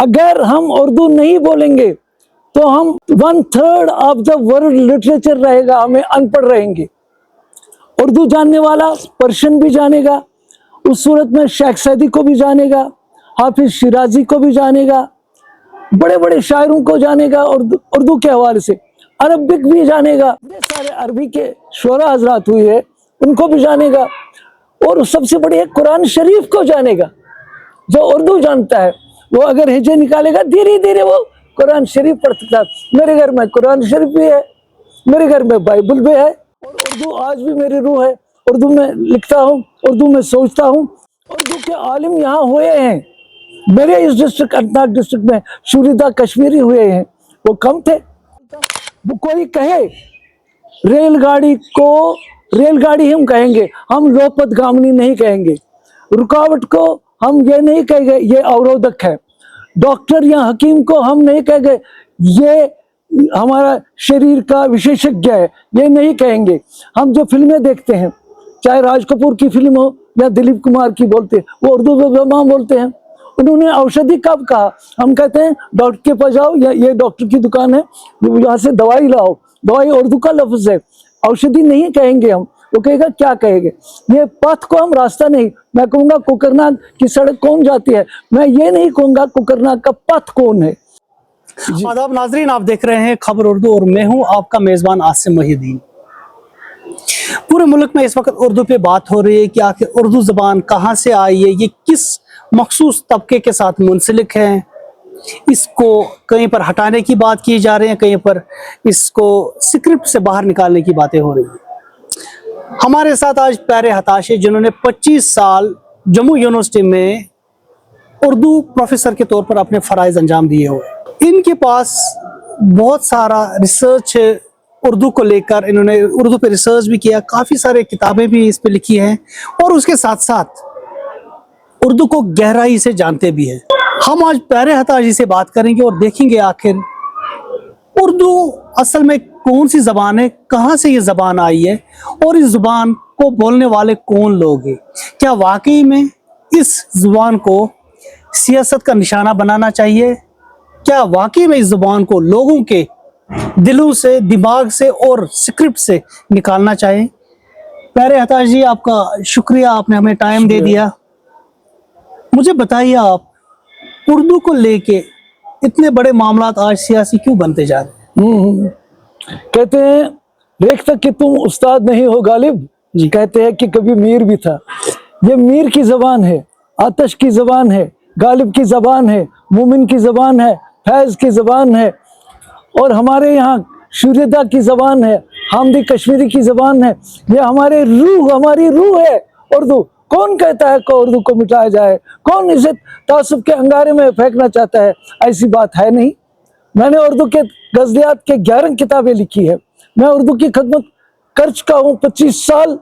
अगर हम उर्दू नहीं बोलेंगे तो हम 1/3 ऑफ द वर्ल्ड लिटरेचर रहेगा, हमें अनपढ़ रहेंगे। उर्दू जानने वाला पर्शियन भी जानेगा, उस सूरत में शेख सैदी को भी जानेगा, हाफिज शिराजी को भी जानेगा, बड़े बड़े शायरों को जानेगा उर्दू के हवाले से, अरबिक भी जानेगा, सारे अरबी के शोरा हजरात हुए हैं उनको भी जानेगा, और सबसे बड़ी है कुरान शरीफ को जानेगा। जो उर्दू जानता है वो अगर हिजे निकालेगा धीरे धीरे वो कुरान शरीफ पढ़ता है। मेरे घर में कुरान शरीफ भी है, मेरे घर में बाइबल भी है, और उर्दू आज भी मेरी रूह है। उर्दू में लिखता हूँ, उर्दू में सोचता हूँ। उर्दू के आलिम यहाँ हुए हैं, मेरे इस डिस्ट्रिक्ट अनंतनाग डिस्ट्रिक्ट में शुरीदा कश्मीरी हुए हैं, वो कम थे। वो कोई कहे रेलगाड़ी को रेलगाड़ी हम कहेंगे, हम लोपतगामनी नहीं कहेंगे। रुकावट को हम ये नहीं कहेंगे ये अवरोधक है। डॉक्टर या हकीम को हम नहीं कहेंगे ये हमारा शरीर का विशेषज्ञ है, ये नहीं कहेंगे। हम जो फिल्में देखते हैं, चाहे राज कपूर की फिल्म हो या दिलीप कुमार की, बोलते हैं वो उर्दू में बोलते हैं। उन्होंने औषधि कब कहा? हम कहते हैं डॉक्टर के पास जाओ, या ये डॉक्टर की दुकान है, यहाँ से दवाई लाओ। दवाई उर्दू का लफ्ज है, औषधि नहीं कहेंगे हम। वो कहेगा क्या कहेंगे? ये पथ को हम रास्ता नहीं, मैं कहूँगा कुकरनाग की सड़क कौन जाती है, मैं ये नहीं कहूँगा कुकरनाग का पथ कौन है। आदाब नाजरीन, आप देख रहे हैं खबर उर्दू और मैं हूँ आपका मेज़बान आसिम मोहिउद्दीन। पूरे मुल्क में इस वक्त उर्दू पे बात हो रही है कि आखिर उर्दू ज़बान कहाँ से आई है, ये किस मखसूस तबके के साथ मुंसलिक है। इसको कहीं पर हटाने की बात की जा रही है, कहीं पर इसको स्क्रिप्ट से बाहर निकालने की बातें हो रही हैं। हमारे साथ आज प्यारे हताशे जिन्होंने 25 साल जम्मू यूनिवर्सिटी में उर्दू प्रोफेसर के तौर पर अपने फ़राइज़ अंजाम दिए हुए, इनके पास बहुत सारा रिसर्च उर्दू को लेकर, इन्होंने उर्दू पे रिसर्च भी किया, काफ़ी सारे किताबें भी इस पे लिखी हैं, और उसके साथ साथ उर्दू को गहराई से जानते भी हैं। हम आज प्यारे हताशी से बात करेंगे और देखेंगे आखिर उर्दू असल में कौन सी ज़बान है, कहाँ से ये ज़बान आई है, और इस ज़ुबान को बोलने वाले कौन लोग हैं। क्या वाकई में इस ज़ुबान को सियासत का निशाना बनाना चाहिए? क्या वाकई में इस ज़ुबान को लोगों के दिलों से, दिमाग से और स्क्रिप्ट से निकालना चाहिए? प्यारे हताश जी, आपका शुक्रिया, आपने हमें टाइम दे दिया। मुझे बताइए, आप उर्दू को लेके इतने बड़े मामलात आज सियासी क्यों बनते जा रहे हैं? कहते हैं देख तक कि तुम उस्ताद नहीं हो गालिब जी, कहते हैं कि कभी मीर भी था। ये मीर की ज़बान है, आतश की ज़बान है, गालिब की ज़बान है, मोमिन की ज़बान है, फैज़ की ज़बान है, और हमारे यहाँ शुरीदा की ज़बान है, हामदी कश्मीरी की ज़बान है। ये हमारी रूह है उर्दू। कौन कहता है कि उर्दू को मिटाया जाए? कौन इसे तासुब के अंगारे में फेंकना चाहता है? ऐसी बात है नहीं। मैंने उर्दू के गज़लियात के 11 किताबें लिखी है। मैं उर्दू की खदमत कर चुका हूँ। 25 साल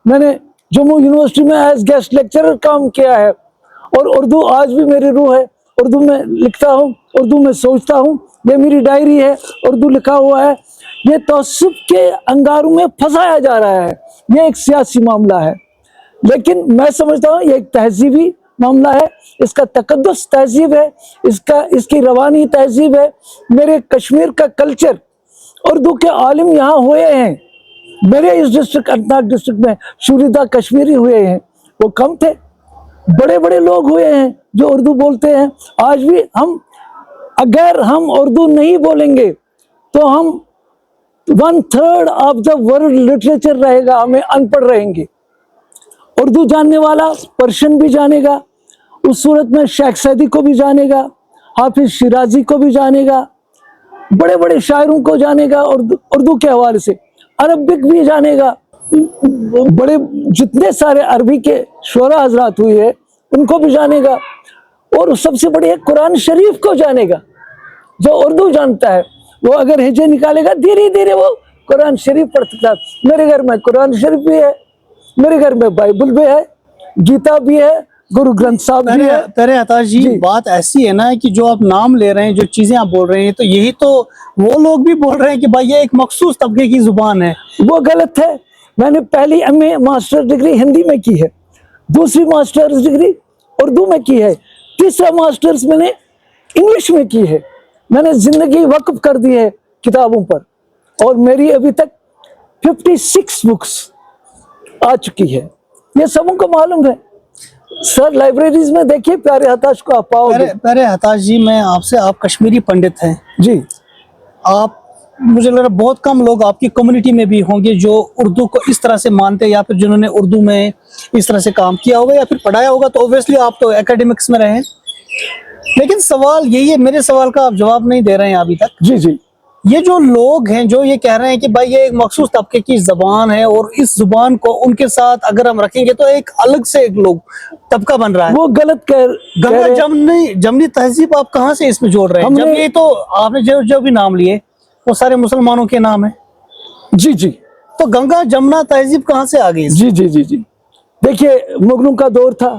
मैंने जम्मू यूनिवर्सिटी में एज गेस्ट लेक्चरर काम किया है, और उर्दू आज भी मेरी रूह है। उर्दू में लिखता हूँ, उर्दू में सोचता हूँ। ये मेरी डायरी है, उर्दू लिखा हुआ है। ये तासुब के अंगारों में फंसाया जा रहा है, ये एक सियासी मामला है, लेकिन मैं समझता हूँ ये एक तहजीबी मामला है। इसका तकद्दुस तहजीब है, इसकी रवानी तहजीब है। मेरे कश्मीर का कल्चर, उर्दू के आलिम यहाँ हुए हैं, मेरे इस डिस्ट्रिक्ट अनंतनाग डिस्ट्रिक्ट में शुरीदा कश्मीरी हुए हैं, वो कम थे। बड़े बड़े लोग हुए हैं जो उर्दू बोलते हैं। आज भी अगर हम उर्दू नहीं बोलेंगे तो हम 1/3 ऑफ द वर्ल्ड लिटरेचर रहेगा, हमें अनपढ़ रहेंगे। उर्दू जानने वाला पर्शियन भी जानेगा, उस सूरत में शेख सैदी को भी जानेगा, हाफिज शिराजी को भी जानेगा, बड़े बड़े शायरों को जानेगा उर्दू के हवाले से, अरबिक भी जानेगा। बड़े जितने सारे अरबी के शोरा हजरात हुए हैं उनको भी जानेगा, और सबसे बड़ी है कुरान शरीफ को जानेगा। जो उर्दू जानता है वो अगर हिजे निकालेगा धीरे धीरे वो कुरान शरीफ पढ़ता है। मेरे घर में कुरान शरीफ भी है, मेरे घर में बाइबल भी है, गीता भी है, गुरु ग्रंथ साहब भी है। प्यारे हताश जी, बात ऐसी है ना कि जो आप नाम ले रहे हैं, जो चीजें आप बोल रहे हैं, तो यही तो वो लोग भी बोल रहे हैं कि भाई ये एक मखसूस तबके की जुबान है। वो गलत है। मैंने पहली MA मास्टर डिग्री हिंदी में की है, दूसरी मास्टर्स डिग्री उर्दू में की है, तीसरा मास्टर्स मैंने इंग्लिश में की है, मैंने जिंदगी वक्फ कर दी है किताबों पर, और मेरी अभी तक 56 बुक्स आ चुकी है। ये सबों को मालूम है सर। लाइब्रेरीज में देखिए प्यारे हताश को आप पाओगे। प्यारे हताश जी, मैं आपसे, आप कश्मीरी पंडित हैं जी, आप, मुझे लग रहा है बहुत कम लोग आपकी कम्युनिटी में भी होंगे जो उर्दू को इस तरह से मानते हैं, या फिर जिन्होंने उर्दू में इस तरह से काम किया होगा या फिर पढ़ाया होगा। तो ऑब्वियसली आप तो एकेडमिक्स में रहे हैं, लेकिन सवाल यही है, मेरे सवाल का आप जवाब नहीं दे रहे हैं अभी तक। जी जी, ये जो लोग हैं जो ये कह रहे हैं कि भाई ये एक मखसूस तबके की जबान है और इस जुबान को उनके साथ अगर हम रखेंगे तो एक अलग से एक लोग तबका बन रहा है, वो गलत कह गंगा रहे। जमनी तहजीब आप कहाँ से इसमें जोड़ रहे हैं? जब ये तो आपने जो भी नाम लिए वो सारे मुसलमानों के नाम है। जी जी, तो गंगा जमुना तहजीब कहाँ से आ गई? जी जी जी जी, देखिए मुगलों का दौर था,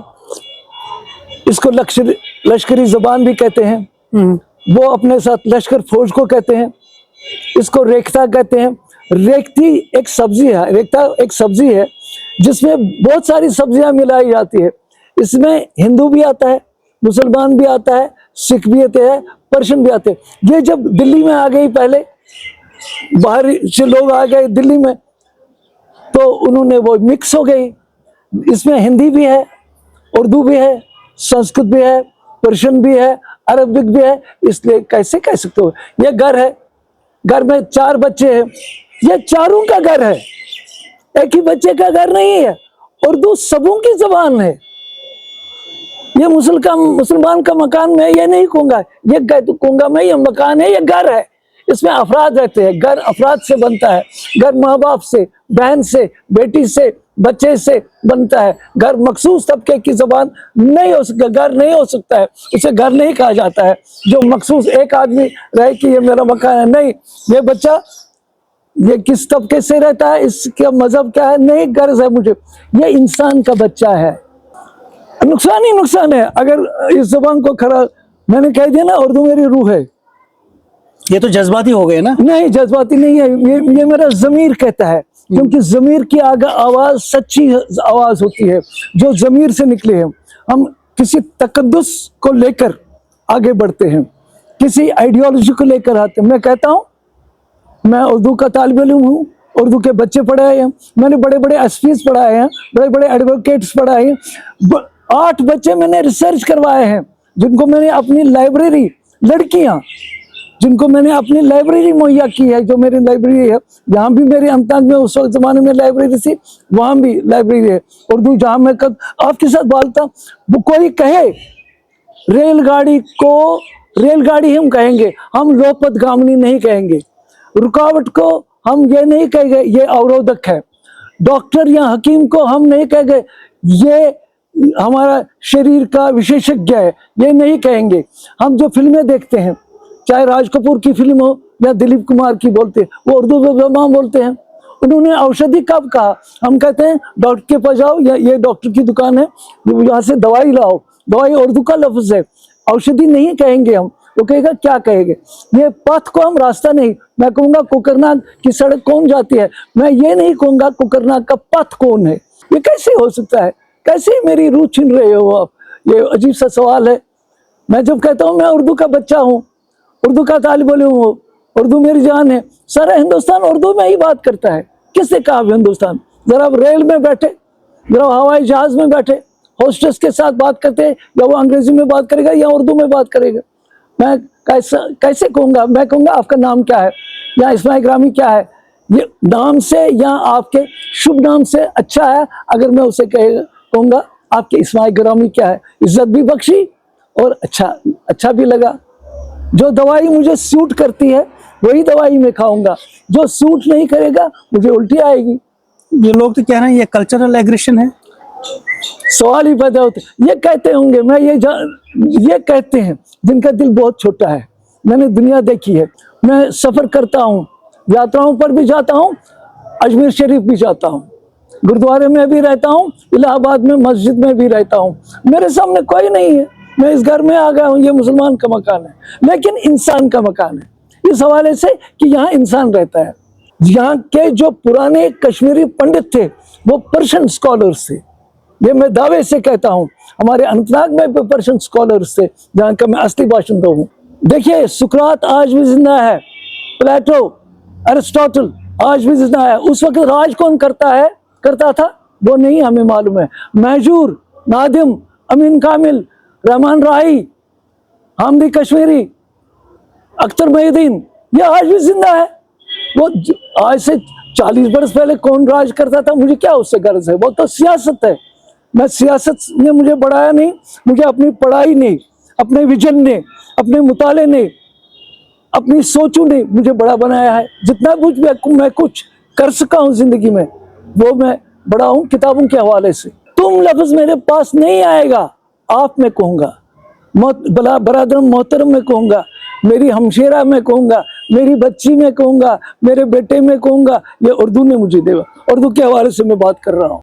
इसको लश्करी जबान भी कहते हैं। वो अपने साथ लश्कर फौज को कहते हैं, इसको रेख्ता कहते हैं। रेख्ती एक सब्जी है, रेख्ता एक सब्जी है जिसमें बहुत सारी सब्जियां मिलाई जाती है। इसमें हिंदू भी आता है, मुसलमान भी आता है, सिख भी आते हैं, पर्शियन भी आते हैं। ये जब दिल्ली में आ गई, पहले बाहर से लोग आ गए दिल्ली में, तो उन्होंने वो मिक्स हो गई। इसमें हिंदी भी है, उर्दू भी है, संस्कृत भी है, पर्शियन भी है, अरबिक भी है। इसलिए कैसे कह सकते हो? ये घर है, घर में 4 बच्चे हैं, ये चारों का घर है, एक ही बच्चे का घर नहीं है। उर्दू सबों की जबान है। ये मुसलमान का मकान मैं ये नहीं कहूंगा, ये कहूंगा मैं ये मकान है, ये घर है। इसमें अफराद रहते हैं, घर अफराद से बनता है। घर माँ बाप से, बहन से, बेटी से, बच्चे से बनता है। घर मखसूस तबके की जबान नहीं हो सकता, घर नहीं हो सकता है, उसे घर नहीं कहा जाता है। जो मखसूस एक आदमी रहे कि ये मेरा मकान है, नहीं, ये बच्चा ये किस तबके से रहता है, इसका मजहब क्या है, नहीं गर्ज है मुझे, ये इंसान का बच्चा है। नुकसान ही नुकसान है अगर इस जबान को खरा, मैंने कह दिया ना उर्दू मेरी रूह है। ये तो जज्बाती हो गए ना? नहीं, जज्बाती नहीं है, ये मेरा जमीर कहता है, क्योंकि जमीर की आवाज सच्ची आवाज होती है जो जमीर से निकले हैं। हम किसी तकद्दुस को लेकर आगे बढ़ते हैं, किसी आइडियोलॉजी को लेकर आते हैं। मैं कहता हूँ मैं उर्दू का तालिब इल्म हूँ, उर्दू के बच्चे पढ़ाए हैं, मैंने बड़े बड़े एसपीज पढ़ाए हैं, बड़े बड़े एडवोकेट्स पढ़ाए हैं। 8 बच्चे मैंने रिसर्च करवाए हैं, जिनको मैंने अपनी लाइब्रेरी, लड़कियां जिनको मैंने अपनी लाइब्रेरी मुहैया की है, जो मेरी लाइब्रेरी है। यहाँ भी मेरे अमताज में उस वक्त जमाने में लाइब्रेरी थी, वहाँ भी लाइब्रेरी है। उर्दू जहाँ मैं आपके साथ बोलता, वो कोई कहे रेलगाड़ी को रेलगाड़ी हम कहेंगे, हम लोपतगामिनी नहीं कहेंगे। रुकावट को हम ये नहीं कहेंगे ये अवरोधक है। डॉक्टर या हकीम को हम नहीं कहेंगे ये हमारा शरीर का विशेषज्ञ है, ये नहीं कहेंगे। हम जो फिल्में देखते हैं, चाहे राज कपूर की फिल्म हो या दिलीप कुमार की, बोलते हैं वो उर्दू में बोलते हैं। उन्होंने औषधि कब कहा? हम कहते हैं डॉक्टर के पास जाओ, या ये डॉक्टर की दुकान है, यहाँ से दवाई लाओ। दवाई उर्दू का लफ्ज है, औषधि नहीं कहेंगे हम। वो कहेगा क्या कहेंगे? ये पथ को हम रास्ता नहीं, मैं कहूँगा कुकरनाग की सड़क कौन जाती है, मैं ये नहीं कहूँगा कुकरनाग का पथ कौन है। ये कैसे हो सकता है? कैसे मेरी रूह छीन रहे हो आप? ये अजीब सा सवाल है। मैं जब कहता हूँ मैं उर्दू का बच्चा हूँ, उर्दू का तालिब इल्म हूँ, उर्दू मेरी जान है, सारा हिंदुस्तान उर्दू में ही बात करता है। किसने कहा हिंदुस्तान? जरा आप रेल में बैठे, जरा हवाई जहाज में बैठे, होस्टेस के साथ बात करते हैं, या वो अंग्रेजी में बात करेगा या उर्दू में बात करेगा। मैं कैसे कहूँगा? मैं कहूँगा आपका नाम क्या है या इस्माइल ग्रामी क्या है। ये नाम से या आपके शुभ नाम से अच्छा है अगर मैं उसे कहूँगा आपके इस्माइल ग्रामी क्या है। इज्जत भी बख्शी और अच्छा भी लगा। जो दवाई मुझे सूट करती है वही दवाई मैं खाऊंगा, जो सूट नहीं करेगा मुझे उल्टी आएगी। ये लोग तो कह रहे हैं ये कल्चरल एग्रेशन है। सवाल ही पैदा होते, ये कहते होंगे, मैं ये कहते हैं जिनका दिल बहुत छोटा है। मैंने दुनिया देखी है, मैं सफर करता हूँ, यात्राओं पर भी जाता हूँ, अजमेर शरीफ भी जाता हूँ, गुरुद्वारे में भी रहता हूँ, इलाहाबाद में मस्जिद में भी रहता हूँ। मेरे सामने कोई नहीं है, मैं इस घर में आ गया हूँ, ये मुसलमान का मकान है, लेकिन इंसान का मकान है। इस हवाले से कि यहाँ इंसान रहता है। यहाँ के जो पुराने कश्मीरी पंडित थे वो पर्शियन स्कॉलर्स थे, ये मैं दावे से कहता हूँ। हमारे अनंतनाग में भी पर्शियन स्कॉलर्स थे, जहाँ का मैं असली बाशिंदा हूँ। देखिए सुकरात आज भी जिंदा है, प्लेटो, अरिस्टोटल आज भी जिंदा है। उस वक्त राज कौन करता था वो नहीं हमें मालूम है। महजूर, नादिम, अमीन कामिल, रहमान राही, हामिदी कश्मीरी, अख्तर मोहिउद्दीन, ये आज भी जिंदा है। वो आज से 40 बरस पहले कौन राज करता था मुझे क्या उससे गर्ज है, वो तो सियासत है। मैं सियासत ने मुझे बढ़ाया नहीं, मुझे अपनी पढ़ाई ने, अपने विजन ने, अपने मुताले ने, अपनी सोचों ने मुझे बड़ा बनाया है। जितना कुछ मैं कुछ कर सका हूँ जिंदगी में वो मैं बड़ा हूँ किताबों के हवाले से। तुम लफ्ज मेरे पास नहीं आएगा, आप मैं कहूँगा, बरादरम मोहतरम में कहूँगा, मेरी हमशेरा में कहूँगा, मेरी बच्ची में कहूँगा, मेरे बेटे में कहूँगा, ये उर्दू ने मुझे देगा। उर्दू के हवाले से मैं बात कर रहा हूँ।